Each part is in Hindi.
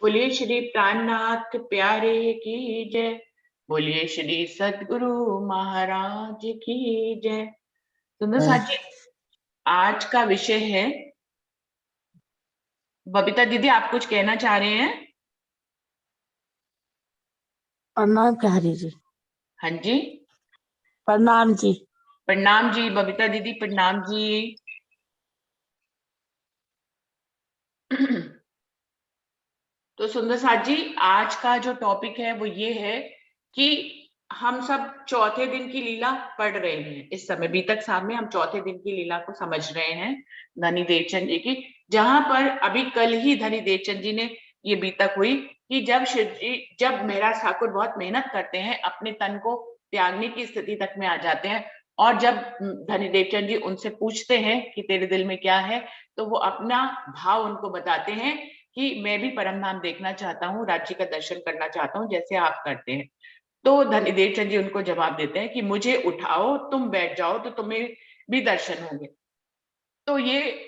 बोलिए श्री प्राणनाथ प्यारे की जय। बोलिए श्री सद्गुरु महाराज की जय। सुंदर साथ जी, आज का विषय है, बबीता दीदी आप कुछ कहना चाह रहे हैं? प्रणाम प्यारी जी। हाँ जी, प्रणाम जी। प्रणाम जी बबीता दीदी, प्रणाम जी। तो सुंदर साथ जी, आज का जो टॉपिक है वो ये है कि हम सब चौथे दिन की लीला पढ़ रहे हैं। इस समय बीतक साहब में हम चौथे दिन की लीला को समझ रहे हैं, धनी देवचंद जी की। जहां पर अभी कल ही धनी देवचंद जी ने ये बीतक हुई कि जब शिव जी, जब महाराज ठाकुर बहुत मेहनत करते हैं, अपने तन को त्यागने की स्थिति तक में आ जाते हैं, और जब धनी देवचंद जी उनसे पूछते हैं कि तेरे दिल में क्या है, तो वो अपना भाव उनको बताते हैं कि मैं भी परम धाम देखना चाहता हूँ, राज्य का दर्शन करना चाहता हूँ जैसे आप करते हैं। तो धनीदेव चंद जी उनको जवाब देते हैं कि मुझे उठाओ, तुम बैठ जाओ तो तुम्हें भी दर्शन होंगे। तो ये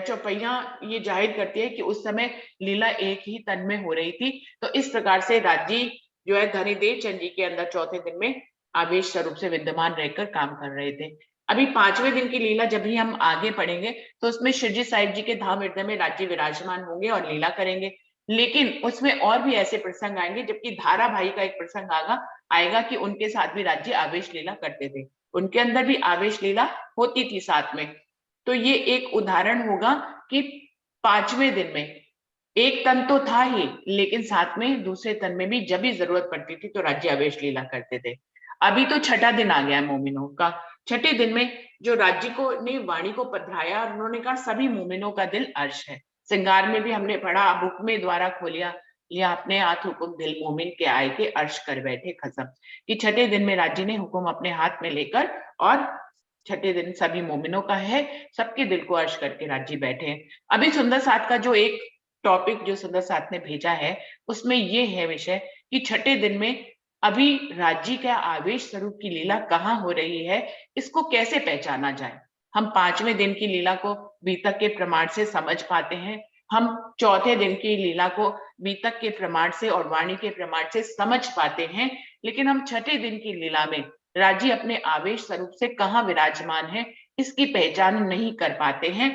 चौपैया ये जाहिर करती है कि उस समय लीला एक ही तन में हो रही थी। तो इस प्रकार से राज्य जो है धनीदेव चंद जी के अंदर चौथे दिन में आवेश स्वरूप से विद्यमान रहकर काम कर रहे थे। अभी पांचवें दिन की लीला जब भी हम आगे पढ़ेंगे तो उसमें शिवजी साहिब जी के धाम हृदय में राज्य विराजमान होंगे और लीला करेंगे। लेकिन उसमें और भी ऐसे प्रसंग आएंगे, जबकि धारा भाई का एक प्रसंग आएगा कि उनके साथ भी राज्य आवेश लीला करते थे, उनके अंदर भी आवेश लीला होती थी साथ में। तो ये एक उदाहरण होगा कि पांचवें दिन में एक तन तो था ही, लेकिन साथ में दूसरे तन में भी जब भी जरूरत पड़ती थी तो राज्य आवेश लीला करते थे। अभी तो छठा दिन आ गया है मोमिनों का। छठे दिन में जो राज्य को ने वाणी को पधराया और उन्होंने कहा सभी मोमिनों का दिल अर्श है। श्रृंगार में भी हमने पढ़ा, अब हुक्मे द्वारा खोलिया लिया अपने हाथ हुक्म, दिल मोमिन के आए के अर्श कर बैठे खसम। कि छठे दिन में राज्य ने हुक्म अपने हाथ में लेकर, और छठे दिन सभी मोमिनों का है, सबके दिल को अर्श करके राज्य बैठे हैं। अभी सुंदर साथ का जो एक टॉपिक जो सुंदर साथ ने भेजा है, उसमें ये है विषय कि छठे दिन में अभी राज्य का आवेश स्वरूप की लीला कहाँ हो रही है, इसको कैसे पहचाना जाए। हम पांचवें दिन की लीला को बीतक के प्रमाण से समझ पाते हैं, हम चौथे दिन की लीला को बीतक के प्रमाण से और वाणी के प्रमाण से समझ पाते हैं, लेकिन हम छठे दिन की लीला में राज्य अपने आवेश स्वरूप से कहाँ विराजमान है, इसकी पहचान नहीं कर पाते हैं।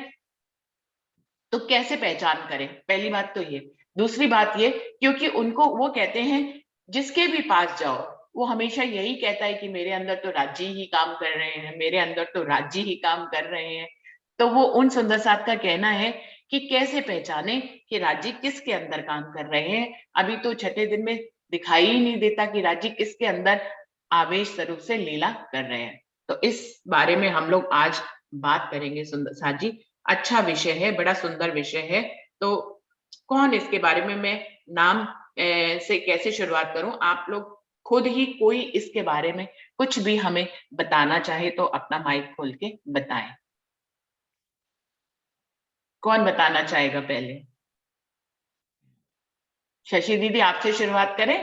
तो कैसे पहचान करें, पहली बात तो ये। दूसरी बात ये, क्योंकि उनको वो कहते हैं जिसके भी पास जाओ वो हमेशा यही कहता है कि मेरे अंदर तो राज्य ही काम कर रहे हैं, मेरे अंदर तो राज्य ही काम कर रहे हैं। तो वो उन सुंदर साथ का कहना है कि कैसे पहचाने कि राज्य किसके अंदर काम कर रहे हैं। अभी तो छठे दिन में दिखाई ही नहीं देता कि राज्य किसके अंदर आवेश स्वरूप से लीला कर रहे हैं। तो इस बारे में हम लोग आज बात करेंगे सुंदर साथ जी। अच्छा विषय है, बड़ा सुंदर विषय है। तो कौन इसके बारे में, मैं नाम से कैसे शुरुआत करूं? आप लोग खुद ही कोई इसके बारे में कुछ भी हमें बताना चाहे तो अपना माइक खोल के बताएं। कौन बताना चाहेगा पहले? शशि दीदी आपसे शुरुआत करें।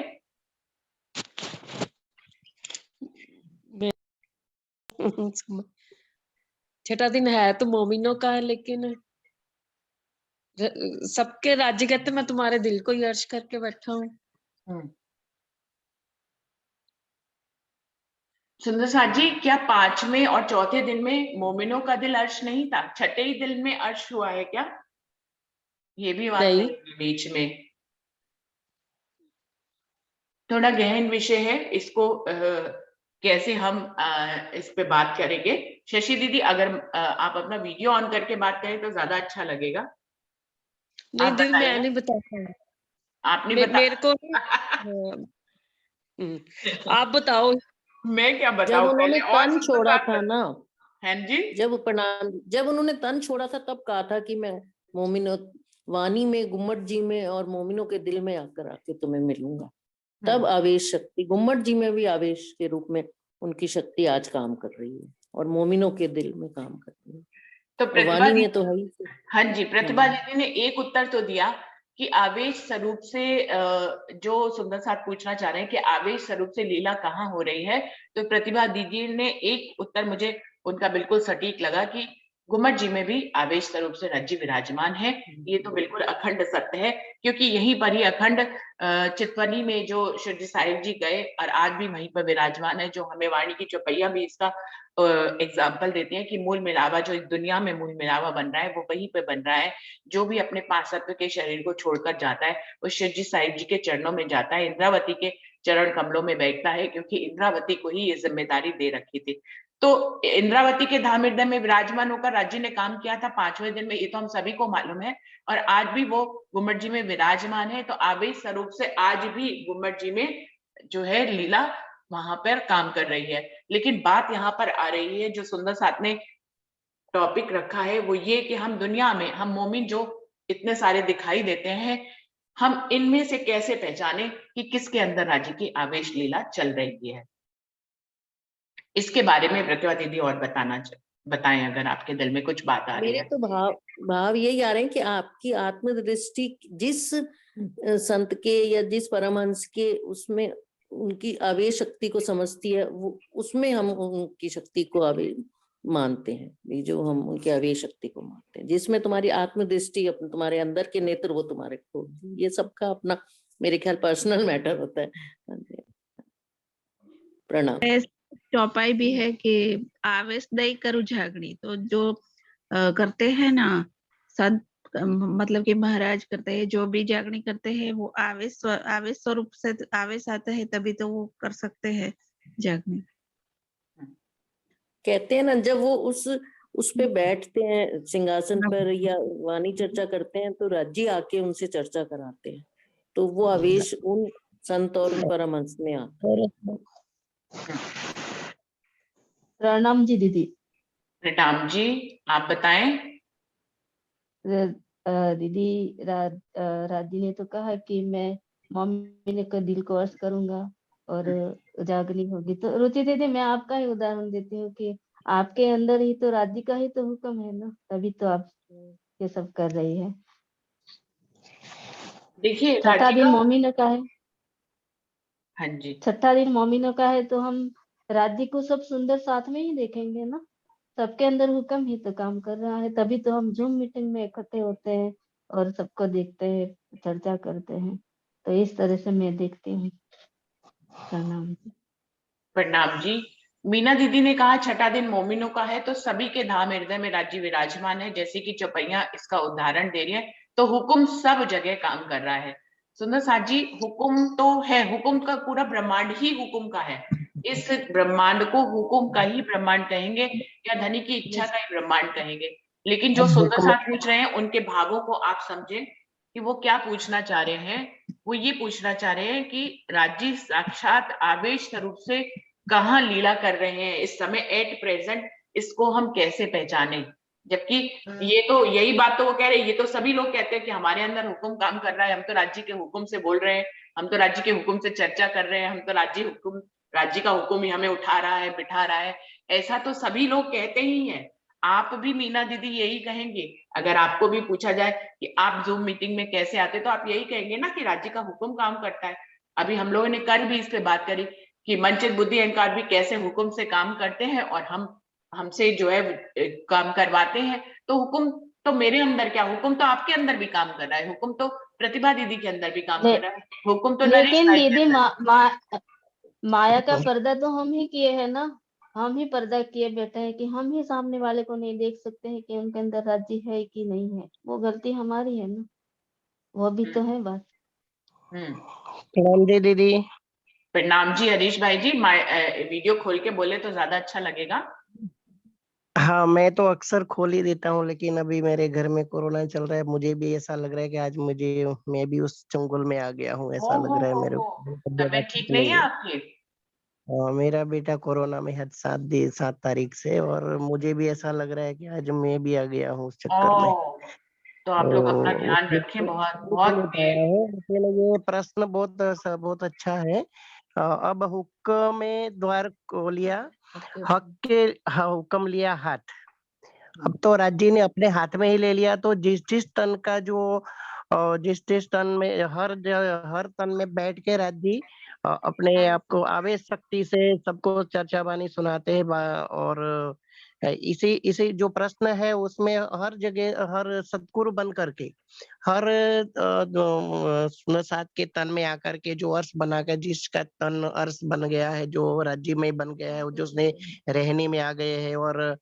छठा दिन है तो मोमिनों का है, लेकिन सबके राज्य कहते मैं तुम्हारे दिल को ही अर्श करके बैठा हूँ। सुंदर साथ जी, क्या पांचवें और चौथे दिन में मोमिनों का दिल अर्श नहीं था? छठे ही दिल में अर्श हुआ है क्या? ये भी बात नहीं, नहीं बीच में। थोड़ा गहन विषय है, इसको कैसे हम इस पे बात करेंगे। शशि दीदी अगर आप अपना वीडियो ऑन करके बात करें तो ज्यादा अच्छा लगेगा। नहीं आप दिल मैं बताइए। नहीं बताता। आप नहीं बता मेरे को आप बताओ। मैं क्या जब बताऊं उन्होंने पहले, और तन सुंदर छोड़ा साथ था ना, हैं जी। जब उन्होंने तन छोड़ा था तब कहा था कि मैं मोमिनो वाणी में, गुम्मट जी में और मोमिनों के दिल में आकर आके तुम्हें मिलूंगा। तब आवेश शक्ति गुम्मट जी में भी आवेश के रूप में उनकी शक्ति आज काम कर रही है और मोमिनों के दिल में काम कर रही है। तो और प्रतिभा वाणी में तो दीदी, है ही। हाँ जी, प्रतिभा दीदी ने एक उत्तर तो दिया कि आवेश स्वरूप से, जो सुंदर साथ पूछना चाह रहे हैं कि आवेश स्वरूप से लीला कहाँ हो रही है, तो प्रतिभा दीदी ने एक उत्तर मुझे उनका बिल्कुल सटीक लगा कि गुम्मट जी में भी आवेश स्वरूप से राज्य विराजमान है। ये तो बिल्कुल अखंड सत्य है, क्योंकि यहीं पर ही अखंड चितवनी में जो शिरडी साहिब जी गए और आज भी वहीं पर विराजमान है, जो हमें वाणी की चौपैया भी इसका एग्जाम्पल देते हैं कि मूल मिलावा जो इस दुनिया में मूल मिलावा बन रहा है वो वहीं पे बन रहा है। जो भी अपने पांचतत्व के शरीर को छोड़कर जाता है वो शिरडी साहिब जी के चरणों में जाता है, इंद्रावती के चरण कमलों में बैठता है, क्योंकि इंद्रावती को ही ये जिम्मेदारी दे रखी थी। तो इंद्रावती के धाम हृदय में विराजमान होकर राज्य ने काम किया था 5वें दिन में, ये तो हम सभी को मालूम है। और आज भी वो गुम्मट जी में विराजमान है, तो आवेश स्वरूप से आज भी गुम्मट जी में जो है लीला वहां पर काम कर रही है। लेकिन बात यहाँ पर आ रही है, जो सुंदर साथ ने टॉपिक रखा है वो ये कि हम दुनिया में, हम मोमिन जो इतने सारे दिखाई देते हैं, हम इनमें से कैसे पहचाने कि किसके अंदर राज्य की आवेश लीला चल रही है। इसके बारे में प्रतिभा दीदी और बताएं अगर आपके दिल में कुछ बात आ रही मेरे है। तो भाव यही आ रहे हैं कि आपकी आत्मदृष्टि जिस संत के या जिस परमहंस के उसमें उनकी आवेश शक्ति को समझती है, वो उसमें हम उनकी शक्ति को आवेश मानते हैं, ये जो हम उनकी आवेश शक्ति को मानते हैं, जिसमें तुम्हारी आत्मदृष्टि अपने तुम्हारे अंदर के नेत्र वो तुम्हारे को, ये सबका अपना मेरे ख्याल पर्सनल मैटर होता है। प्रणाम। चौपाई भी है कि आवेश दई करू झागड़ी, तो जो करते हैं ना संत, मतलब कि महाराज करते हैं, जो भी जागनी करते हैं वो आवेश स्वरूप से आवेश आता है, तभी तो वो कर सकते हैं जागनी। कहते हैं ना, जब वो उस पे बैठते हैं सिंहासन पर या वाणी चर्चा करते हैं, तो राज्य आके उनसे चर्चा कराते हैं, तो वो आवेश उन संत और उन परमहंस में आता है। प्रणाम जी दीदी। प्रणाम जी, आप बताएं। दीदी राजी ने तो कहा कि मैं मम्मी का दिल को अर्ज करूंगा और जागनी होगी, तो रुचि दीदी मैं आपका ही उदाहरण देती हूँ कि आपके अंदर ही तो राज्य का ही तो हुक्म है ना, तभी तो आप ये सब कर रही है। देखिए छठा दिन मोमिनों का है। हाँ जी, छठा दिन मोमिनों का है, तो हम राज्य को सब सुंदर साथ में ही देखेंगे ना, सबके अंदर हुक्म ही तो काम कर रहा है, तभी तो हम जूम मीटिंग में इकट्ठे होते हैं और सबको देखते हैं, चर्चा करते हैं, तो इस तरह से मैं देखती हूँ। प्रणाम। प्रणाम जी। मीना दीदी ने कहा छठा दिन मोमिनों का है, तो सभी के धाम हृदय में राज्य विराजमान है, जैसे कि चौपैया इसका उदाहरण दे रही है। तो हुक्म सब जगह काम कर रहा है। सुंदर साथ जी, हुक्म तो है, हुक्म का पूरा ब्रह्मांड ही हुक्म का है। इस ब्रह्मांड को हुक्म का ही ब्रह्मांड कहेंगे या धनी की इच्छा का ही ब्रह्मांड कहेंगे। लेकिन जो सुंदर साथ पूछ रहे हैं उनके भावों को आप समझे कि वो क्या पूछना चाह रहे हैं। वो ये पूछना चाह रहे हैं कि राज्य साक्षात आवेश स्वरूप से कहाँ लीला कर रहे हैं इस समय एट प्रेजेंट, इसको हम कैसे पहचाने। जबकि ये तो यही बात तो वो कह रहे हैं, ये तो सभी लोग कहते हैं कि हमारे अंदर हुक्म काम कर रहा है, हम तो राज्य के हुक्म से बोल रहे हैं, हम तो राज्य के हुक्म से चर्चा कर रहे हैं, हम तो राज्य का हुक्म ही हमें उठा रहा है, बिठा रहा है। ऐसा तो सभी लोग कहते ही हैं। आप भी मीना दीदी यही कहेंगे। अगर आपको भी पूछा जाए कि आप जूम मीटिंग में कैसे आते, तो आप यही कहेंगे ना कि राज्य का हुक्म काम करता है। अभी हम लोगों ने कल भी इस पे बात करी कि मनचित बुद्धि अहंकार भी कैसे हुक्म से काम करते हैं और हमसे जो है काम करवाते हैं। तो हुक्म तो मेरे अंदर क्या, हुक्म तो आपके अंदर भी काम कर रहा है, हुक्म तो प्रतिभा दीदी के अंदर भी काम कर रहा है, हुक्म तो नरेश लेकिन भाई के दीदी अंदर। माया का पर्दा तो हम ही किए हैं ना, हम ही पर्दा किए बैठे हैं कि हम ही सामने वाले को नहीं देख सकते हैं कि उनके अंदर राज्य है कि नहीं है, वो गलती हमारी है ना, वो भी तो है बात। प्रणाम जी दीदी। प्रणाम जी हरीश भाई जी, वीडियो खोल के बोले तो ज्यादा अच्छा लगेगा। हाँ, मैं तो अक्सर खोल ही देता हूँ, लेकिन अभी मेरे घर में कोरोना चल रहा है, मुझे भी ऐसा लग रहा है कि आज मैं भी उस चंगुल में आ गया हूँ, ऐसा लग रहा है मेरे को। तबीयत ठीक नहीं है आपकी? मेरा बेटा कोरोना में है 7 तारीख से, और मुझे भी ऐसा लग रहा है कि आज मैं भी आ गया हूँ उस चक्कर में। तो आप लोग अपना तो ध्यान रखें, बहुत बहुत लेकिन ये प्रश्न बहुत अच्छा है। अब हुक्म द्वार खोलिया, हक के हुक्म लिया हाथ। अब तो राज्य ने अपने हाथ में ही ले लिया, तो जिस तन का जो जिस तन में हर तन में बैठ के राज्य अपने आप को आवेश शक्ति से सबको चर्चा बानी सुनाते हैं और इसी इसी जो प्रश्न है उसमें हर जगह हर सद्गुरु बन करके हर सुंदर साथ के तन में आकर के जो अर्श बना कर जिसका तन अर्श बन गया है, जो राज्य में बन गया है, जो उसने रहनी में आ गए हैं और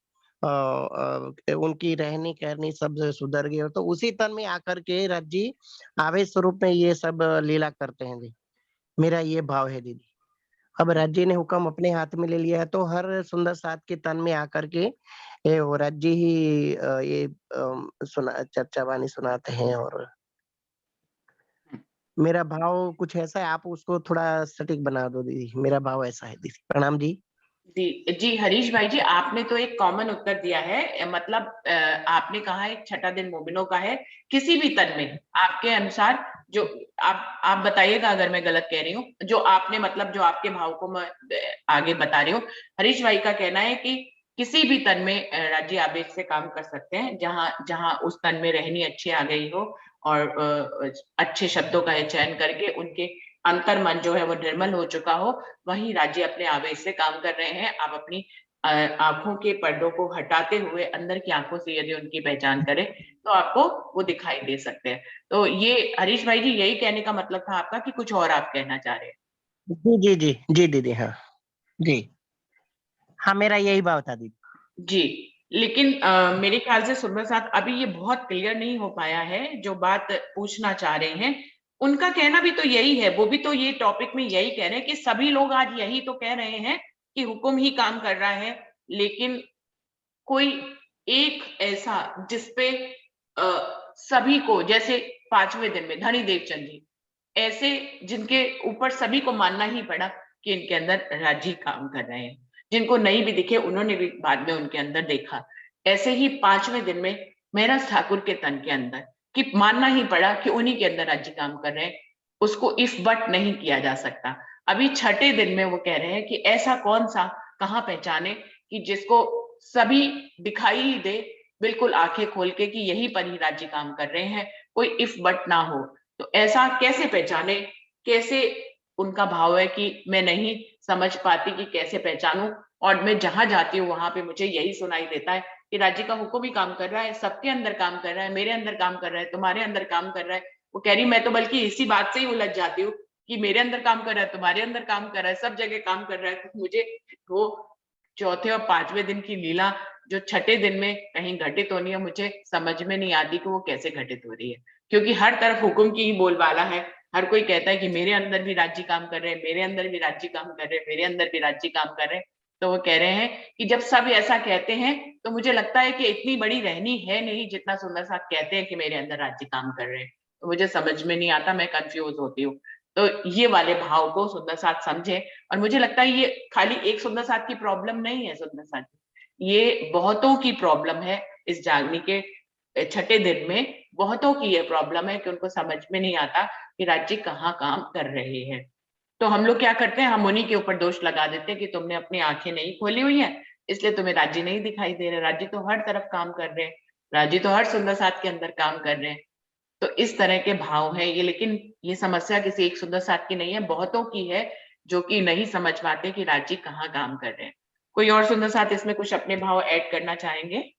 उनकी रहनी कहनी सब सुधर गई, तो उसी तन में आकर के राज्य आवेश स्वरूप में ये सब लीला करते हैं। दी मेरा ये भाव है दीदी। अब राज्य ने हुक्म अपने हाथ में ले लिया है, तो हर सुंदर साथ के तन में आकर के ये वो राज्य ही ये सुना चर्चा वाणी सुनाते हैं। और मेरा भाव कुछ ऐसा है, आप उसको थोड़ा सटीक बना दो दीदी। मेरा भाव ऐसा है दीदी। प्रणाम जी। जी हरीश भाई जी, आपने तो एक कॉमन उत्तर दिया है। मतलब आपने कहा एक छठा दिन मोमिनों का है किसी भी तन में, आपके अनुसार जो आप बताइएगा अगर मैं गलत कह रही हूँ, जो आपने मतलब जो आपके भाव को मैं आगे बता रही हूँ। हरीश भाई का कहना है कि किसी भी तन में राज्य आवेश से काम कर सकते हैं, जहां जहां उस तन में रहनी अच्छी आ गई हो और अच्छे शब्दों का चयन करके उनके अंतर मन जो है वो निर्मल हो चुका हो, वही राज्य अपने आवेश से काम कर रहे हैं। आप अपनी आंखों के पर्दों को हटाते हुए अंदर की आंखों से यदि उनकी पहचान करें तो आपको वो दिखाई दे सकते हैं। तो ये हरीश भाई जी यही कहने का मतलब था आपका कि कुछ और आप कहना चाह रहे हैं? जी जी जी जी दीदी। हाँ जी, हाँ मेरा यही भाव था दीदी। जी, लेकिन मेरे ख्याल से सुंदर साथ अभी ये बहुत क्लियर नहीं हो पाया है जो बात पूछना चाह रहे हैं। उनका कहना भी तो यही है, वो भी तो ये टॉपिक में यही कह रहे हैं कि सभी लोग आज यही तो कह रहे हैं कि हुक्म ही काम कर रहा है, लेकिन कोई एक ऐसा जिसपे सभी को, जैसे 5वें दिन में धनी देवचंद जी ऐसे जिनके ऊपर सभी को मानना ही पड़ा कि इनके अंदर राजी काम कर रहे हैं, जिनको नहीं भी दिखे उन्होंने भी बाद में उनके अंदर देखा। ऐसे ही 5वें दिन में मेहराज ठाकुर के तन के अंदर कि मानना ही पड़ा कि उन्हीं के अंदर राज्य काम कर रहे हैं, उसको इफ बट नहीं किया जा सकता। अभी छठे दिन में वो कह रहे हैं कि ऐसा कौन सा कहाँ पहचाने कि जिसको सभी दिखाई ही दे बिल्कुल आंखें खोल के कि यही पर ही राज्य काम कर रहे हैं, कोई इफ बट ना हो। तो ऐसा कैसे पहचाने, कैसे उनका भाव है कि मैं नहीं समझ पाती कि कैसे पहचानूं, और मैं जहां जाती हूँ वहां पे मुझे यही सुनाई देता है कि राज्य का हुक्म ही काम कर रहा है, सबके अंदर काम कर रहा है, मेरे अंदर काम कर रहा है, तुम्हारे अंदर काम कर रहा है। वो कह रही मैं तो बल्कि इसी बात से ही उलझ जाती हूँ कि मेरे अंदर काम कर रहा है, तुम्हारे अंदर काम कर रहा है, सब जगह काम कर रहा है। तो मुझे वो चौथे और 5वें दिन की लीला जो छठे दिन में कहीं घटित होनी है, मुझे समझ में नहीं आती कि वो कैसे घटित हो रही है, क्योंकि हर तरफ हुक्म की ही बोलबाला है। हर कोई कहता है कि मेरे अंदर भी राज्य काम कर रहे हैं, मेरे अंदर भी राज्य काम कर रहे हैं, मेरे अंदर भी राज्य काम कर रहे हैं। तो वो कह रहे हैं कि जब सब ऐसा कहते हैं तो मुझे लगता है कि इतनी बड़ी रहनी है नहीं जितना सुंदर साथ कहते हैं कि मेरे अंदर राज्य काम कर रहे हैं। तो मुझे समझ में नहीं आता, मैं कंफ्यूज होती हूँ। तो ये वाले भाव को सुंदर साथ समझे, और मुझे लगता है ये खाली एक सुंदर साथ की प्रॉब्लम नहीं है सुंदर साथ, ये बहुतों की प्रॉब्लम है। इस जागनी के छठे दिन में बहुतों की ये प्रॉब्लम है कि उनको समझ में नहीं आता कि राज्य कहाँ काम कर रहे हैं। तो हम लोग क्या करते हैं, हम उन्हीं के ऊपर दोष लगा देते हैं कि तुमने अपनी आंखें नहीं खोली हुई है इसलिए तुम्हें राज्य नहीं दिखाई दे रहे। राज्य तो हर तरफ काम कर रहे हैं, राज्य तो हर सुंदर साथ के अंदर काम कर रहे हैं। तो इस तरह के भाव है ये, लेकिन ये समस्या किसी एक सुंदर साथ की नहीं है, बहुतों की है जो कि नहीं समझ पाते कि राज्य कहाँ काम कर रहे हैं। कोई और सुंदर साथ इसमें कुछ अपने भाव ऐड करना चाहेंगे?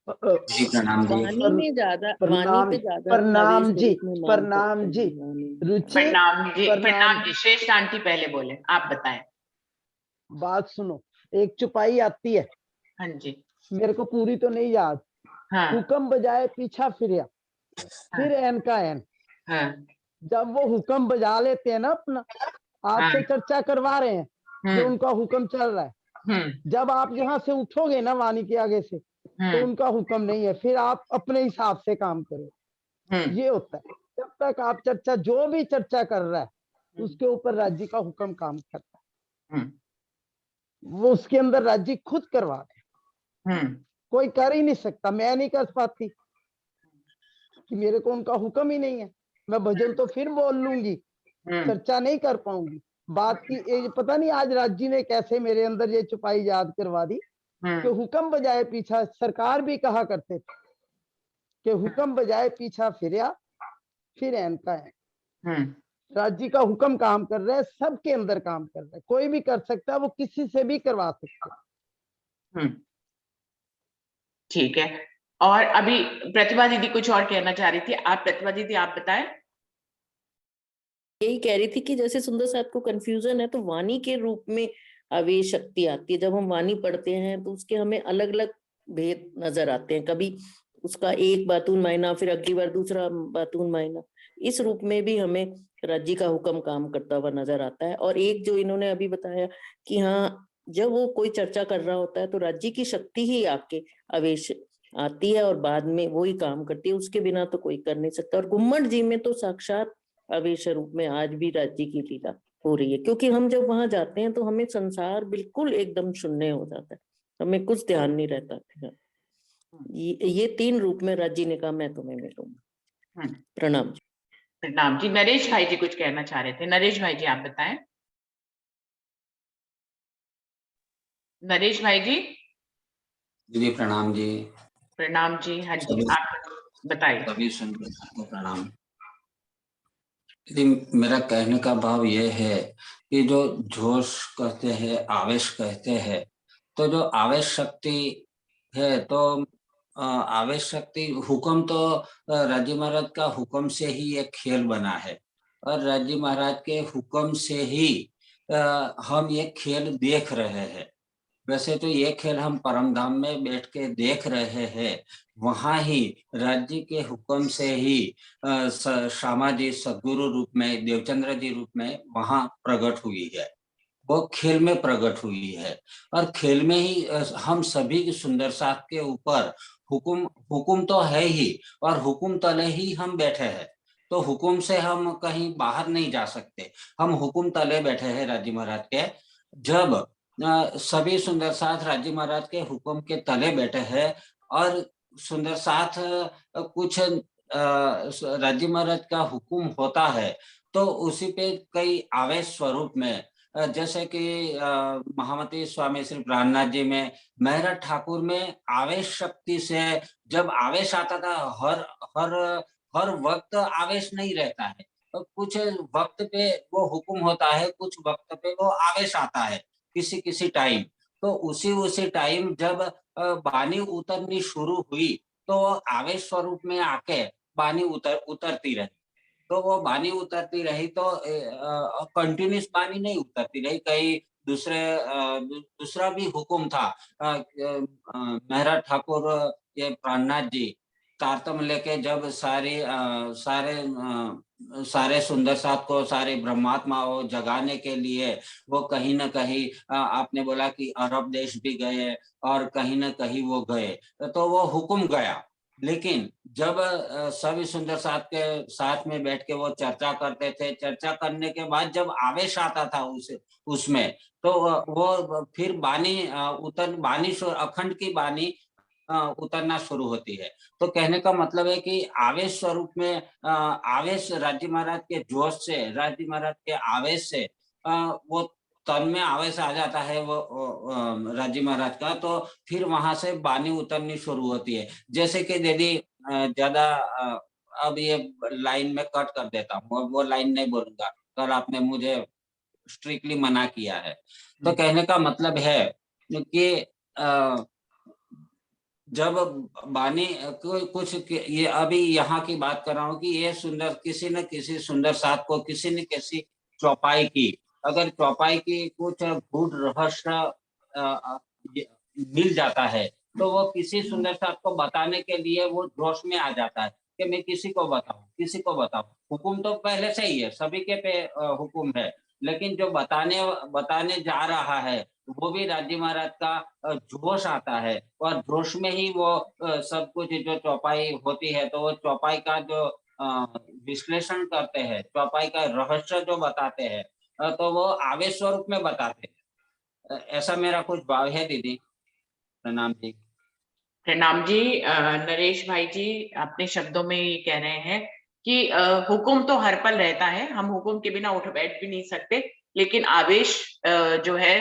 जी प्रणाम जी। वाणी में ज्यादा, वाणी प्रणाम पे ज्यादा प्रणाम आवेश जी, स्वरूप में मान प्रणाम सकते जी, हैं वाणी। रुचि प्रणाम प्रणाम। जी। श्रेष्ठ आंटी पहले बोले, आप बताएं। बात सुनो, एक चुपाई आती है, हाँ जी। मेरे को पूरी तो नहीं याद। हाँ हुक्म बजाए पीछा फिरिया, फिर एन का एन। हाँ जब वो हुक्म बजा लेते हैं ना अपना, आपसे हाँ। चर्चा करवा रहे हैं जो उनका हुक्म चल रहा है, जब आप यहाँ से उठोगे ना वाणी के आगे से, तो उनका हुक्म नहीं है, फिर आप अपने हिसाब से काम करो। ये होता है, जब तक आप चर्चा जो भी चर्चा कर रहा है उसके ऊपर राज्य का हुक्म काम करता है, वो उसके अंदर राज्य खुद करवा रहे हैं। कोई कर ही नहीं सकता, मैं नहीं कर पाती कि मेरे को उनका हुक्म ही नहीं है। मैं भजन तो फिर बोल लूंगी, चर्चा नहीं कर पाऊंगी। बात की पता नहीं आज राज्य ने कैसे मेरे अंदर ये चुपाई याद करवा दी कि हुक्म बजाए पीछा। सरकार भी कहा करते थे कि हुक्म बजाए पीछा फिरिया, फिर एन का है। राज्य का हुक्म काम कर रहा है, सबके अंदर काम कर रहा है, कोई भी कर सकता है, वो किसी से भी करवा सकता है। ठीक है। और अभी प्रतिभा दीदी कुछ और कहना चाह रही थी। आप प्रतिभा दीदी आप बताएं। यही कह रही थी कि जैसे सुंदर साहब को कंफ्यूजन है, तो वाणी के रूप में आवेश शक्ति आती है। जब हम वाणी पढ़ते हैं तो उसके हमें अलग अलग भेद नजर आते हैं। कभी उसका एक बातून मायना, फिर अगली बार दूसरा बातून मायना। इस रूप में भी हमें राज्य का हुक्म काम करता हुआ नजर आता है। और एक जो इन्होंने अभी बताया कि हाँ, जब वो कोई चर्चा कर रहा होता है तो राज्य की शक्ति ही आपके आवेश आती है और बाद में वो ही काम करती है, उसके बिना तो कोई कर नहीं सकता। और गुम्मट जी में तो साक्षात आवेश रूप में आज भी राज्य की लीला हो रही है, क्योंकि हम जब वहां जाते हैं तो हमें संसार बिल्कुल एकदम शून्य हो जाता है, हमें कुछ ध्यान नहीं रहता। ये 3 रूप में राज्य ने कहा मैं तुम्हें मिलूंगा। प्रणाम जी। प्रणाम जी। नरेश भाई जी कुछ कहना चाह रहे थे। नरेश भाई जी आप बताएं। नरेश भाई जी। जी प्रणाम जी। प्रणाम जी। हाँ जी, आप बताइए। सभी सुनकर को प्रणाम। यदि मेरा कहने का भाव यह है कि जो जोश कहते हैं, आवेश कहते हैं, तो जो आवेश शक्ति है, तो आवेश शक्ति हुक्म तो राजी महाराज का हुक्म से ही एक खेल बना है, और राजी महाराज के हुक्म से ही हम ये खेल देख रहे हैं। वैसे तो ये खेल हम परम धाम में बैठ के देख रहे हैं, वहां ही राज्य के हुक्म से ही श्यामा जी सदगुरु रूप में, देवचंद्र जी रूप में वहां प्रकट हुई है। वो खेल में प्रकट हुई है, और खेल में ही हम सभी की सुंदर साथ के ऊपर हुक्म हुक्म तो है ही, और हुक्म तले ही हम बैठे हैं। तो हुक्म से हम कहीं बाहर नहीं जा सकते, हम हुक्म तले बैठे हैं राज्य महाराज के। जब सभी सुंदर साथ राज्य महाराज के हुक्म के तले बैठे हैं, और सुंदर साथ कुछ राज्य महाराज का हुक्म होता है, तो उसी पे कई आवेश स्वरूप में, जैसे कि महामती स्वामी श्री प्राणनाथ जी में, मेहरा ठाकुर में आवेश शक्ति से जब आवेश आता था, हर हर हर वक्त आवेश नहीं रहता है, तो कुछ वक्त पे वो हुक्म होता है, कुछ वक्त पे वो आवेश आता है, किसी किसी टाइम। तो उसी टाइम जब बानी उतरनी शुरू हुई, तो आवेश स्वरूप में आके बानी उतरती रही। तो वो बानी उतरती रही, तो कंटिन्यूस बानी नहीं उतरती रही, कई दूसरा भी हुक्म था। मेहरा ठाकुर ये प्राणनाथ जी तारतम लेके जब सारे सुंदर साथ को, सारे ब्रह्मात्माओं जगाने के लिए वो कहीं ना कहीं, आपने बोला कि अरब देश भी गए और कहीं ना कहीं वो गए, तो वो हुक्म गया। लेकिन जब सभी सुंदर साथ के साथ में बैठ के वो चर्चा करते थे, चर्चा करने के बाद जब आवेश आता था उसमें, तो वो फिर बानी अखंड की बानी उतरना शुरू होती है। तो कहने का मतलब है कि आवेश स्वरूप में, आवेश राज्य महाराज के जोश से, राज्य महाराज के आवेश से वो तन में आवेश आ जाता है, वो राज्य महाराज का, तो फिर वहां से बानी उतरनी शुरू होती है। जैसे कि यदि ज्यादा अब ये लाइन में कट कर देता हूँ, वो लाइन नहीं बोलूंगा, कल आपने मुझे स्ट्रिक्टली मना किया है। तो कहने का मतलब है कि जब बानी कुछ ये अभी यहाँ की बात कर रहा हूँ कि ये सुंदर, किसी न किसी सुंदर साथ को किसी न किसी चौपाई की, अगर चौपाई की कुछ गूढ़ रहस्य मिल जाता है, तो वो किसी सुंदर साथ को बताने के लिए वो जोश में आ जाता है कि मैं किसी को बताऊं। हुक्म तो पहले से ही है, सभी के पे हुक्म है, लेकिन जो बताने जा रहा है वो भी राज्य महाराज का जोश आता है, और जोश में ही वो सब कुछ जो चौपाई होती है, तो वो चौपाई का जो विश्लेषण करते हैं, चौपाई का रहस्य जो बताते हैं, तो वो आवेश स्वरूप में बताते हैं। ऐसा मेरा कुछ भाव है दीदी। प्रणाम जी। प्रणाम जी। नरेश भाई जी अपने शब्दों में ये कह रहे हैं कि हुक्म तो हर पल रहता है, हम हुक्म के बिना उठ बैठ भी नहीं सकते, लेकिन आवेश जो है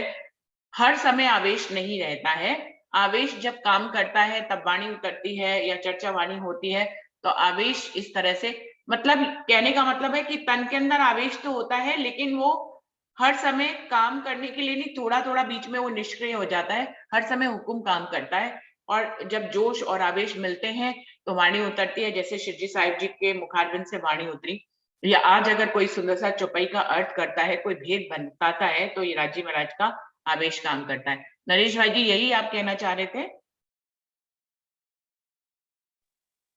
हर समय आवेश नहीं रहता है। आवेश जब काम करता है तब वाणी उतरती है या चर्चा वाणी होती है, तो आवेश इस तरह से, मतलब कहने का मतलब है कि तन के अंदर आवेश तो होता है, लेकिन वो हर समय काम करने के लिए नहीं, थोड़ा थोड़ा बीच में वो निष्क्रिय हो जाता है, हर समय हुक्म काम करता है। और जब जोश और आवेश मिलते हैं तो वाणी उतरती है, जैसे शिवजी साहिब जी के मुखारबिंद से वाणी उतरी। या आज अगर कोई सुंदर सा चौपाई का अर्थ करता है, कोई भेद बताता है, तो ये राजी महाराज का आवेश काम करता है। नरेश भाई जी, यही आप कहना चाह रहे थे?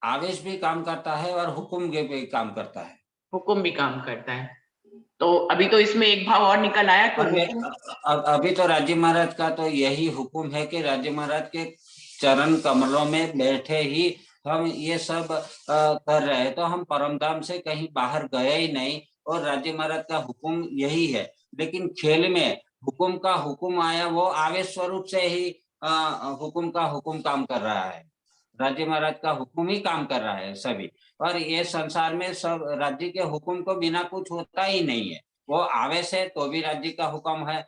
आवेश भी काम करता है और हुक्म भी काम करता है। हुक्म भी काम करता है। तो अभी तो इसमें एक भाव और निकल आया तो अभी तो राजी महाराज का तो यही हुक्म है कि राजी महाराज के चरण कमलों में बैठे ही हम ये सब कर रहे हैं, तो हम परमधाम से कहीं बाहर गए ही नहीं, और राजी महाराज का हुक्म यही है। लेकिन खेल में हुक्म का हुक्म आया, वो आवेश स्वरूप से ही हुक्म का हुक्म काम कर रहा है। राज्य महाराज का हुक्म ही काम कर रहा है सभी, और ये संसार में सब राज्य के हुक्म को बिना कुछ होता ही नहीं है। वो आवेश है तो भी राज्य का हुक्म है।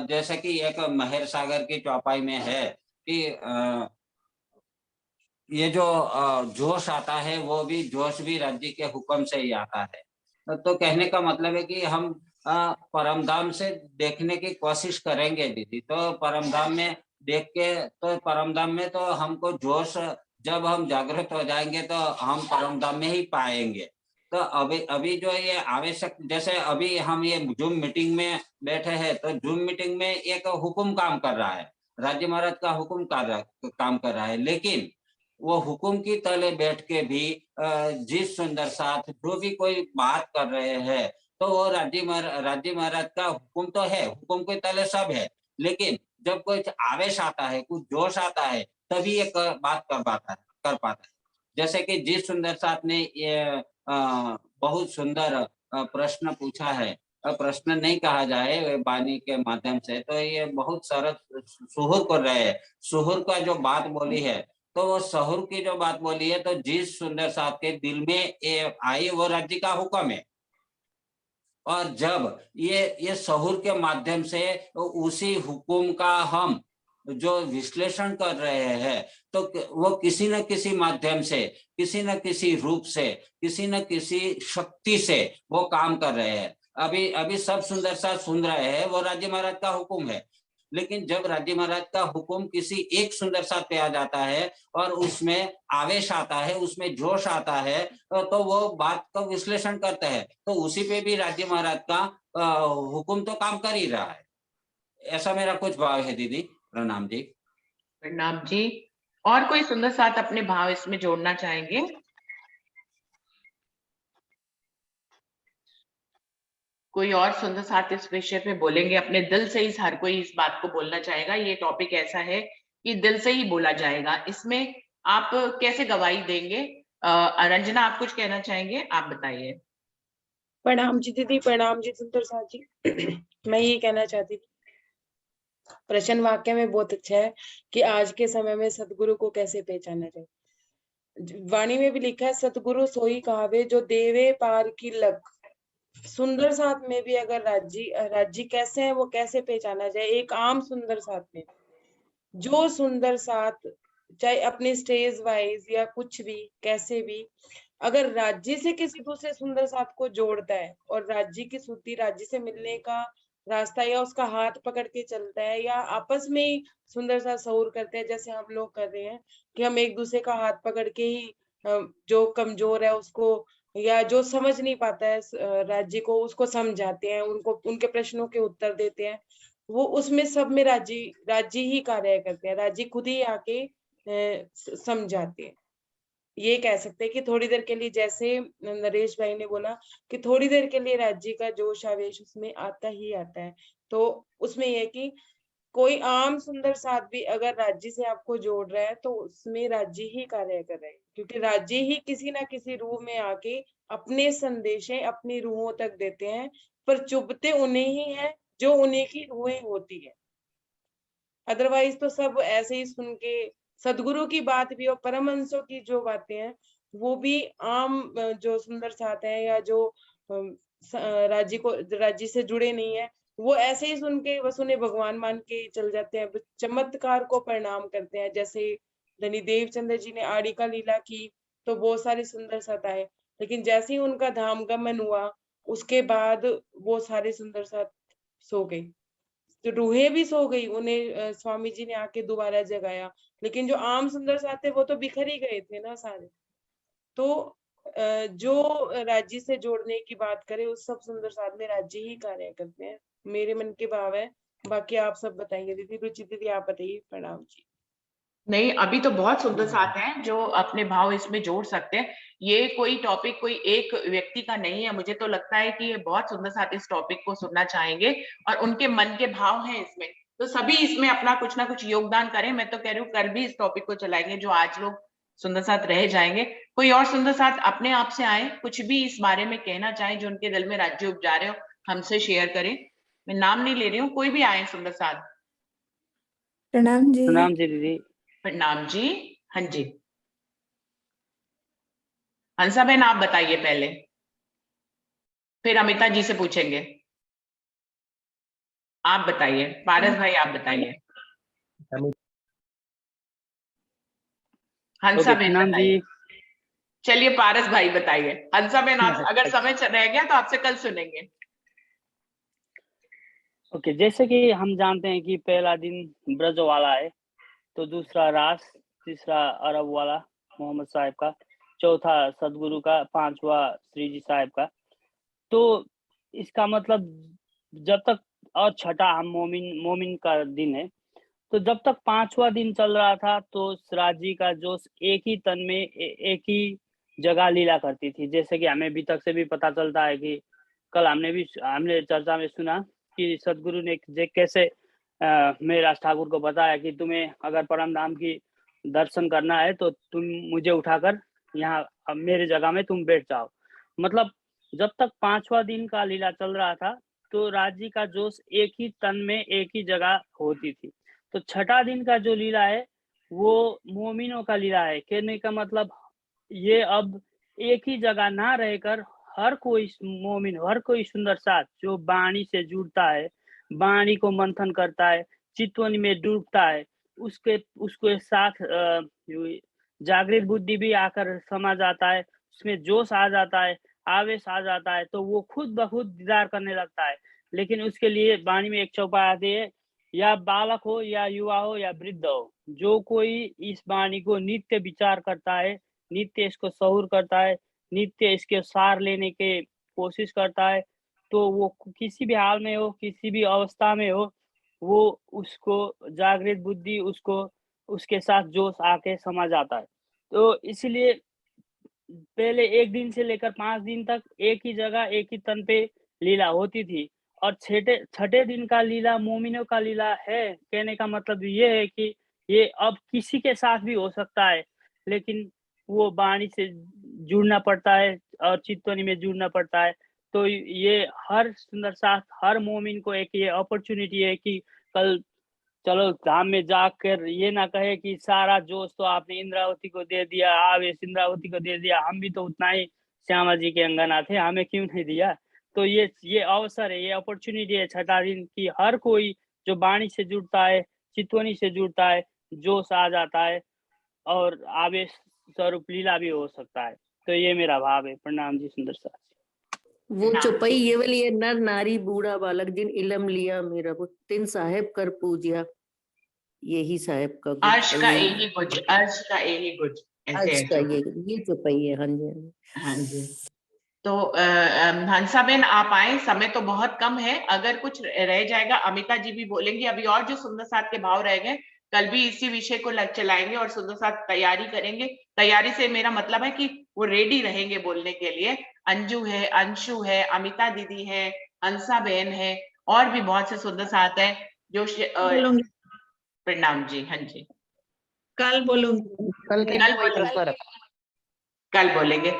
जैसे कि एक महर सागर की चौपाई में है कि ये जो जोश आता है, वो भी जोश भी राज्य के हुक्म से ही आता है। तो कहने का मतलब है कि हम परमधाम से देखने की कोशिश करेंगे दीदी, तो परमधाम में देख के, तो परमधाम में तो हमको जोश, जब हम जागृत हो जाएंगे तो हम परमधाम में ही पाएंगे। तो अभी जो ये आवश्यक, जैसे अभी हम ये जूम मीटिंग में बैठे हैं, तो जूम मीटिंग में एक हुक्म काम कर रहा है, राज्य महाराज का हुक्म काम कर रहा है, लेकिन वो हुक्म की तले बैठ के भी जिस सुंदर साथ जो भी कोई बात कर रहे हैं, तो वो राज्य महाराज का हुक्म तो है, हुक्म के तले सब है, लेकिन जब कुछ आवेश आता है, कुछ जोश आता है, तभी ये बात कर पाता है। जैसे कि जिस सुंदर साथ ने ये बहुत सुंदर प्रश्न पूछा है, प्रश्न नहीं कहा जाए वाणी के माध्यम से, तो ये बहुत सरल सुहुर कर रहे हैं। सुहुर का जो बात बोली है, तो वो सहुर की जो बात बोली है, तो जिस सुंदर साहब के दिल में ये आई, वो राज्य का हुक्म है। और जब ये सहुर के माध्यम से उसी हुक्म का हम जो विश्लेषण कर रहे हैं, तो वो किसी न किसी माध्यम से, किसी न किसी रूप से, किसी न किसी शक्ति से वो काम कर रहे हैं। अभी सब सुंदर सा सुन रहे हैं, वो राज्य महाराज का हुक्म है। लेकिन जब राज्य महाराज का हुक्म किसी एक सुंदर साथ पे आ जाता है और उसमें आवेश आता है, उसमें जोश आता है, तो वो बात का विश्लेषण करते हैं, तो उसी पे भी राज्य महाराज का हुक्म तो काम कर ही रहा है। ऐसा मेरा कुछ भाव है दीदी। प्रणाम जी। प्रणाम जी। और कोई सुंदर साथ अपने भाव इसमें जोड़ना चाहेंगे? कोई और सुंदर साथ इस विषय पे बोलेंगे? अपने दिल से ही हर कोई इस बात को बोलना चाहेगा। ये टॉपिक ऐसा है कि दिल से ही बोला जाएगा। इसमें आप कैसे गवाही देंगे? रंजना, आप कुछ कहना चाहेंगे? आप बताइए। प्रणाम जी दीदी, प्रणाम जी सुंदर साथ जी। मैं ये कहना चाहती थी, प्रश्न वाक्य में बहुत अच्छा है कि आज के समय में सतगुरु को कैसे पहचाना जाए। वाणी में भी लिखा है, सतगुरु सोई कहावे जो देवे पार की लग। सुंदर साथ में भी अगर राज्य कैसे है, वो कैसे पहचाना जाए। एक आम सुंदर साथ में, जो सुंदर साथ चाहे अपने स्टेज वाइज या कुछ भी कैसे भी, अगर राज्य से किसी दूसरे सुंदर साथ को जोड़ता है और राज्य की शुद्धि, राज्य से मिलने का रास्ता, या उसका हाथ पकड़ के चलता है, या आपस में ही सुंदर साथ सहूर करते हैं, जैसे हम लोग कर रहे हैं कि हम एक दूसरे का हाथ पकड़ के ही जो कमजोर है उसको, या जो समझ नहीं पाता है राज्य को, उसको समझाते हैं, उनको उनके प्रश्नों के उत्तर देते हैं। वो उसमें सब में राज्य ही कार्य करते हैं, राज्य खुद ही आके समझाते हैं। ये कह सकते हैं कि थोड़ी देर के लिए, जैसे नरेश भाई ने बोला कि थोड़ी देर के लिए राज्य का जोश आवेश उसमें आता ही आता है। तो उसमें यह कि कोई आम सुंदर साथ भी अगर राज्य से आपको जोड़ रहा है, तो उसमें राज्य ही कार्य कर रहे हैं, क्योंकि राज्य ही किसी ना किसी रूह में आके अपने संदेशें अपनी रूहों तक देते हैं, पर चुभते उन्हें ही है जो उन्हीं की रूहें होती है। अदरवाइज तो सब ऐसे ही सुन के, सदगुरु की बात भी और परमहंसों की जो बातें हैं, वो भी आम जो सुंदर साथ है या जो राज्य से जुड़े नहीं है, वो ऐसे ही सुन के बस उन्हें भगवान मान के चल जाते हैं, चमत्कार को प्रणाम करते हैं। जैसे धनी देवचंद्र जी ने आड़ी का लीला की, तो बहुत सारे सुंदर साथ आए, लेकिन जैसे ही उनका धाम गमन हुआ, उसके बाद वो सारे सुंदर साथ सो गए, तो रूहें भी सो गई, उन्हें स्वामी जी ने आके दोबारा जगाया। लेकिन जो आम सुंदर साथ थे वो तो बिखर ही गए थे ना सारे। तो जो राज्य से जोड़ने की बात करें, उस सब सुंदर साथ में राज्य ही कार्य करते हैं, मेरे मन के भाव है। बाकी आप सब बताएंगे। दीदी रुचि दीदी आप बताइए। प्रणाम जी। नहीं, अभी तो बहुत सुंदर साथ हैं जो अपने भाव इसमें जोड़ सकते हैं। ये कोई टॉपिक कोई एक व्यक्ति का नहीं है, मुझे तो लगता है कि ये बहुत सुंदर साथ इस टॉपिक को सुनना चाहेंगे और उनके मन के भाव हैं इसमें, तो सभी इसमें अपना कुछ ना कुछ योगदान करें। मैं तो कह रही हूँ कल भी इस टॉपिक को चलाएंगे जो आज लोग सुंदर साथ रह जाएंगे। कोई और सुंदर साथ अपने आप से आए, कुछ भी इस बारे में कहना चाहे जो उनके दिल में राज्य उपजा रहे हो, हमसे शेयर करें। मैं नाम नहीं ले रही हूँ, कोई भी आए सुंदर साथ। प्रणाम जी। प्रणाम जी दीदी। प्रणाम जी। हाँ जी, हंसा बहन आप बताइए पहले, फिर अमिता जी से पूछेंगे। आप बताइए, पारस भाई आप बताइए। हंसा बहन बताइए। चलिए पारस भाई बताइए। हंसा बहन आप अगर समय रह गया तो आपसे कल सुनेंगे। ओके, जैसे कि हम जानते हैं कि पहला दिन ब्रज वाला है, तो दूसरा रास, तीसरा अरब वाला मोहम्मद साहब का, चौथा सदगुरु का, पांचवा श्री जी साहब का। तो इसका मतलब जब तक, और छठा हम मोमिन का दिन है, तो जब तक पांचवा दिन चल रहा था तो राज जी का जोश एक ही तन में एक ही जगह लीला करती थी। जैसे कि हमें अभी तक से भी पता चलता है कि कल हमने चर्चा में सुना कि सदगुरु ने कैसे मेराज ठाकुर को बताया कि तुम्हें अगर परम धाम की दर्शन करना है तो तुम मुझे उठाकर यहाँ मेरे जगह में तुम बैठ जाओ। मतलब जब तक पांचवा दिन का लीला चल रहा था तो राज जी का जोश एक ही तन में एक ही जगह होती थी। तो छठा दिन का जो लीला है वो मोमिनों का लीला है। कहने का मतलब ये अब एक ही जगह ना रहकर हर कोई मोमिन, हर कोई सुंदर साथ जो वाणी से जुड़ता है, वाणी को मंथन करता है, चितवन में डूबता है, उसके साथ जागृत बुद्धि भी आकर समा जाता है, उसमें जोश आ जाता है, आवेश आ जाता है, तो वो खुद ब खुद दीदार करने लगता है। लेकिन उसके लिए वाणी में एक चौपाई आती है, या बालक हो या युवा हो या वृद्ध हो, जो कोई इस वाणी को नित्य विचार करता है, नित्य इसको सहूर करता है, नित्य इसके सार लेने के कोशिश करता है, तो वो किसी भी हाल में हो, किसी भी अवस्था में हो, वो उसको जागृत बुद्धि उसको उसके साथ जोश आके समा जाता है। तो इसलिए पहले 1 दिन से लेकर 5 दिन तक एक ही जगह एक ही तन पे लीला होती थी, और छठे दिन का लीला मोमिनों का लीला है। कहने का मतलब ये है कि ये अब किसी के साथ भी हो सकता है, लेकिन वो वाणी से जुड़ना पड़ता है और चित्तवनी में जुड़ना पड़ता है। तो ये हर सुंदर साथ, हर मोमिन को एक ये अपॉर्चुनिटी है कि कल चलो धाम में जाकर ये ना कहे कि सारा जोश तो आपने इंद्रावती को दे दिया, आवेश इंद्रावती को दे दिया, हम भी तो उतना ही श्यामा जी के अंगना थे, हमें क्यों नहीं दिया। तो ये अवसर है, ये अपॉर्चुनिटी है छठा दिन की, हर कोई जो वाणी से जुड़ता है, चितवनी से जुड़ता है, जोश आ जाता है और आवेश स्वरूप लीला भी हो सकता है। तो ये मेरा भाव है। प्रणाम जी सुंदर साथ। वो चौपाई ये वाली है, नर नारी बूढ़ा बालक जिन इलम लिया मेरा वो तिन साहेब कर पूजिया, यही साहेब का गुज, अर्श का यही गुज, अर्श का यही गुज, ऐसे अर्श का ये चौपाई है। हाँ जी हाँ जी। तो हंसा बेन आप आए, समय तो बहुत कम है, अगर कुछ रह जाएगा अमिता जी भी बोलेंगी। अभी और जो सुंदर साथ के भाव रह गए कल भी इसी विषय को चलाएंगे और सुंदर साथ तैयारी करेंगे। तैयारी से मेरा मतलब है कि वो रेडी रहेंगे बोलने के लिए। अंजू है, अंशु है, अमिता दीदी है, हंसा बहन है, और भी बहुत से सुंदर साथ है जो प्रणाम जी। हाँ जी, कल बोलूंगी। कल बोलेंगे।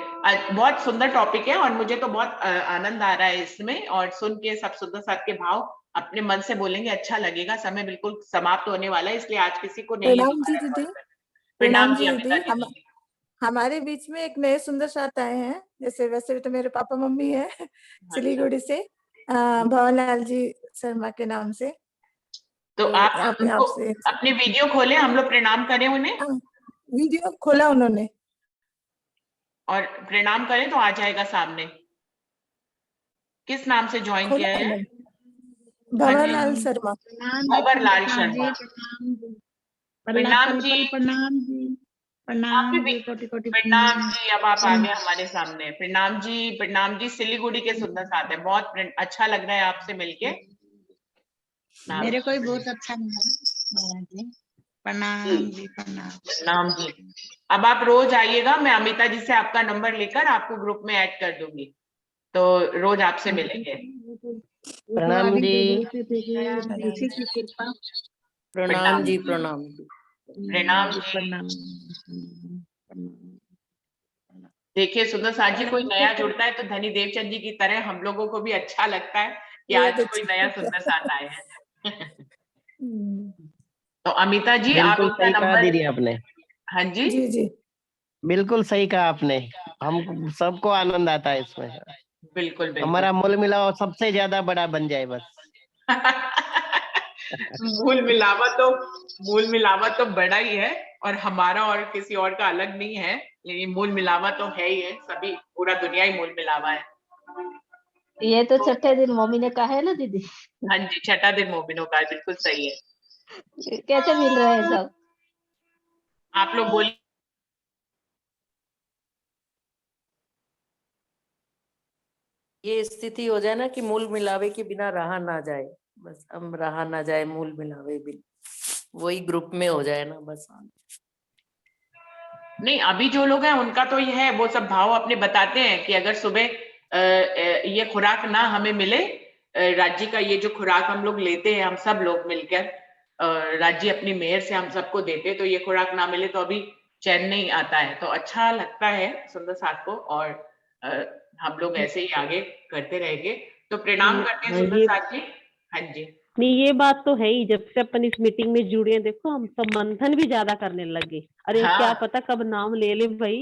बहुत सुंदर टॉपिक है और मुझे तो बहुत आनंद आ रहा है इसमें, और सुन के सब सुंदर साथ के भाव अपने मन से बोलेंगे, अच्छा लगेगा। समय बिल्कुल समाप्त होने वाला है, इसलिए आज किसी को नहीं। प्रणाम जी दीदी। प्रणाम जी अमिता जी। हमारे बीच में एक नए सुंदर साथ आए हैं, जैसे वैसे तो मेरे पापा मम्मी है सिलीगुड़ी से, भवनलाल जी शर्मा के नाम से। तो आप अपनी वीडियो खोले, हम लोग प्रणाम करें उन्हें। वीडियो खोला उन्होंने और प्रणाम करें तो आ जाएगा सामने। किस नाम से ज्वाइन किया है? भवरलाल शर्मा। भवरलाल शर्मा। प्रणाम जी। प्रणाम जी। प्रणाम जी, कोटि कोटि प्रणाम जी। अब आप आ गए हमारे सामने। प्रणाम जी। प्रणाम जी। सिलीगुड़ी के सुंदर साथ है। बहुत अच्छा लग रहा है आपसे मिलके। मेरे को भी बहुत अच्छा लगा महाराज जी। प्रणाम जी, प्रणाम। प्रणाम जी। अब आप रोज आइएगा, मैं अमिता जी से आपका नंबर लेकर आपको ग्रुप में ऐड कर दूंगी, तो रोज आपसे मिलेंगे। प्रणाम जी। प्रणाम जी। प्रणाम जी। प्रणाम जी। प्रणाम। देखिए सुंदर साथ जी, कोई नया जुड़ता है तो धनी देवचंद जी की तरह हम लोगों को भी अच्छा लगता है कि आज कोई नया सुंदर साथ आए हैं। तो अमिता जी आप बिल्कुल इनका सही कहा नंबर। दीदी आपने। हाँ जी। जी जी बिल्कुल सही कहा आपने। हम सबको आनंद आता है इसमें। बिल्कुल बिल्कुल। हमारा मूल मिलाव सबसे ज्यादा बड़ा बन जाए बस। मूल मिलावा तो बड़ा ही है, और हमारा और किसी और का अलग नहीं है, लेकिन मूल मिलावा तो है ही है, सभी पूरा दुनिया ही मूल मिलावा है। ये तो छठे दिन मम्मी ने कहा है ना दीदी। हाँ जी, छठा दिन मोमिनों का, बिल्कुल सही है। कैसे मिल रहे हैं सब? आप लोग बोलिए। ये स्थिति हो जाए ना कि मूल मिलावे के बिना रहा ना जाए, बस हम रहा ना जाए मूल मिलावे बिना, वही ग्रुप में हो जाए ना बस। नहीं, अभी जो लोग हैं उनका तो ये है, वो सब भाव अपने बताते हैं कि अगर सुबह ये खुराक ना हमें मिले, राज्य का ये जो खुराक हम लोग लेते हैं, हम सब लोग मिलकर, राज्य अपनी मेहर से हम सबको देते, तो ये खुराक ना मिले तो अभी चैन नहीं आता है। तो अच्छा लगता है सुंदर साथ को, और हम लोग ऐसे ही आगे करते रहेंगे। तो प्रणाम करते हैं सुंदर साथ जी। हाँ जी। नहीं, ये बात तो है ही। जब से अपन इस मीटिंग में जुड़े हैं, देखो हम सब मंथन भी ज्यादा करने लगे। अरे हाँ। क्या पता कब नाम ले ले भाई।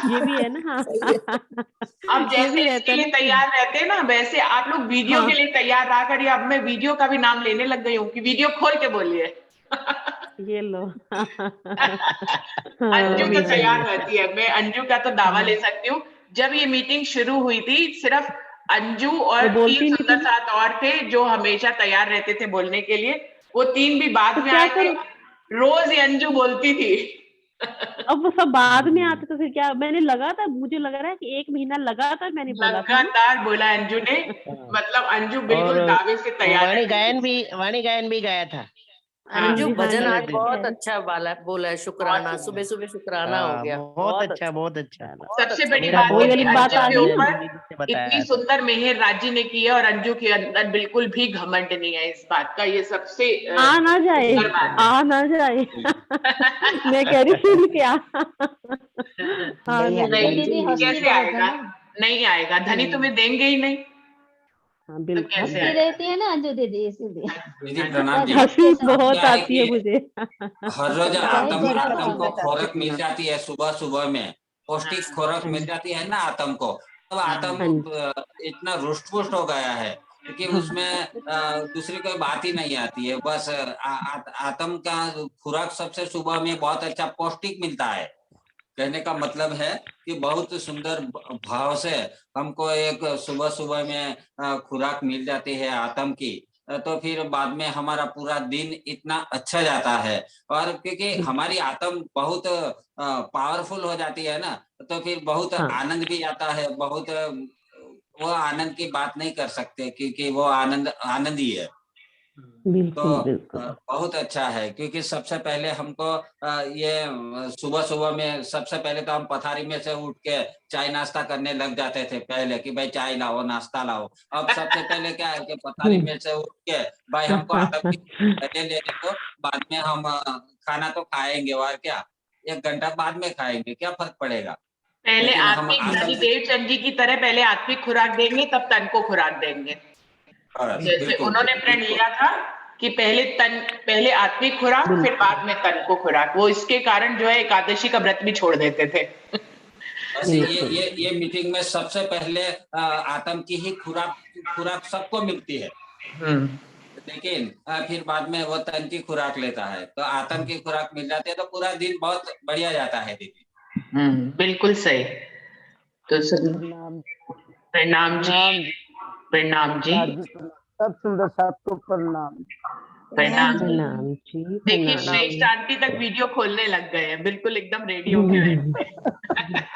ये भी है ना। अब ये भी जैसे रहता इसके है लिए ना कि तैयार रहते हैं ना, वैसे आप लोग वीडियो के हाँ, लिए तैयार रहा करिए। अब मैं वीडियो का भी नाम लेने लग गई हूँ कि वीडियो खोल के बोलिए। ये लो। अंजू हाँ, तो भी सही तैयार है। रहती है, मैं अंजू का तो दावा ले सकती हूँ। जब ये मीटिंग शुरू हुई थी, सिर्फ अंजू और वो 3 बोलती नहीं सुंदर थी। साथ और थे जो हमेशा तैयार रहते थे बोलने के लिए। वो 3 भी बाद तो में क्या आए थे। करूं? रोज ये अंजू बोलती थी। अब वो सब बाद में आते तो फिर क्या? मैंने लगा था, मुझे लग रहा है कि 1 महीना लगातार मैंने बोला था ना। लगातार बोला अंजू ने। मतलब अंजू और बिल्कुल दावे से तैयार रहती थी। वाणी गायन भी गाया था। हाँ, अंजू हाँ भजन जी, आज पहले दिन बहुत अच्छा बोला है, बहुत शुक्राना, सुंदर। सुबह सुबह शुक्राना हो गया, बहुत बहुत अच्छा, अच्छा, बहुत अच्छा। बहुत सबसे अच्छा बड़ी मेरा बोला। बात वही है बहुत कि वाली अच्छा बात अंजू आ लगा के रही कि है ना। अंजू ऊपर दीदी से इतनी बताया था। सुंदर मेहर राज्य ने की है, और अंजू के अंदर बिल्कुल भी घमंड नहीं है। इस बात का ये सबसे आ ना जाए, सुंदर बात है। आ ना जाए। मैं कह रही सुन क्या। नहीं आने अंजू आएगा दीजिए। दीदी नहीं हंसती कैसे बहुत है आएगा? ना। नहीं आएगा, धनी तुम्हें देंगे ही नहीं, हाँ, तो बिल्कुल। कैसे हंसती आएगा? रहती है ना अंजू दीदी, इसीलिए दीदी हाँ जी। प्रणाम जी। राजदीप हंसी के साथ। अब बहुत क्या है आती है कि मुझे। हर रोज वही आतम बच्चा आतम को बात। खोराक मिल जाती है, सुबह सुबह में पौष्टिक खोराक हाँ मिल जाती है ना आतम को। तब आतम हाँ जी, इतना रुष्ट पुष्ट हो गया है कि हाँ उसमें दूसरी कोई बात ही नहीं आती है। बस आतम का खुराक सबसे सुबह में बहुत अच्छा पौष्टिक मिलता है। कहने का मतलब है कि बहुत सुंदर भाव से हमको एक सुबह सुबह में खुराक मिल जाती है आतम की। तो फिर बाद में हमारा पूरा दिन इतना अच्छा जाता है। और क्योंकि हमारी आत्म बहुत पावरफुल हो जाती है ना, तो फिर बहुत हाँ, आनंद भी आता है। बहुत वो आनंद की बात नहीं कर सकते, क्योंकि वो आनंद आनंद ही है। तो बिल्कुल बिल्कुल। बहुत अच्छा है, क्योंकि सबसे पहले हमको ये सुबह सुबह में सबसे पहले तो हम पथारी में से उठ के चाय नाश्ता करने लग जाते थे पहले, कि भाई चाय लाओ, नाश्ता लाओ। अब सबसे पहले क्या है कि पथारी में से उठ के भाई हमको आदम की पहले लेने दो, बाद में हम खाना तो खाएंगे, और क्या 1 घंटा बाद में खाएंगे, क्या फर्क पड़ेगा। पहले लेकिन हम आत्मिक आदम धनी से देवचंद जी की तरह पहले आत्मिक खुराक देंगे, तब तन को खुराक देंगे। जैसे बिल्कुल उन्होंने प्रण बिल्कुल लिया था कि पहले आत्मिक खुराक, फिर बिल्कुल बाद में तन को खुराक। वो इसके कारण जो है एकादशी का व्रत भी छोड़ देते थे। बस बिल्कुल। ये मीटिंग में सबसे पहले आतम की ही खुराक खुराक सबको मिलती है। लेकिन फिर बाद में वो तन की खुराक लेता है, तो आतम की खुराक मिल जाती है, तो पूरा दिन बहुत बढ़िया जाता है दीदी। बिल्कुल सही। तो प्रणाम प्रणाम जी। प्रणाम प्रणाम जी। राज्य प्रणाम, सब सुंदर साथ को प्रणाम। प्रणाम। प्रणाम जी, देखिए प्रणाम। श्रेष्ठ आंटी तक वीडियो खोलने लग गए हैं, बिल्कुल एकदम रेडी होके बैठे।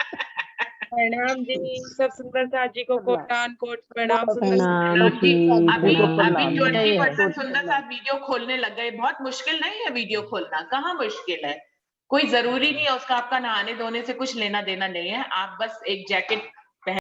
प्रणाम जी, सब सुंदर साथ जी को कोटान कोट प्रणाम। सुंदर प्रणाम प्रणाम जी। जी, अभी प्रणाम। 20% सुंदर साथ वीडियो खोलने लग गए। बहुत मुश्किल नहीं है वीडियो खोलना, कहाँ मुश्किल है, कोई जरूरी नहीं है उसका आपका नहाने धोने से कुछ लेना देना नहीं है। आप बस एक जैकेट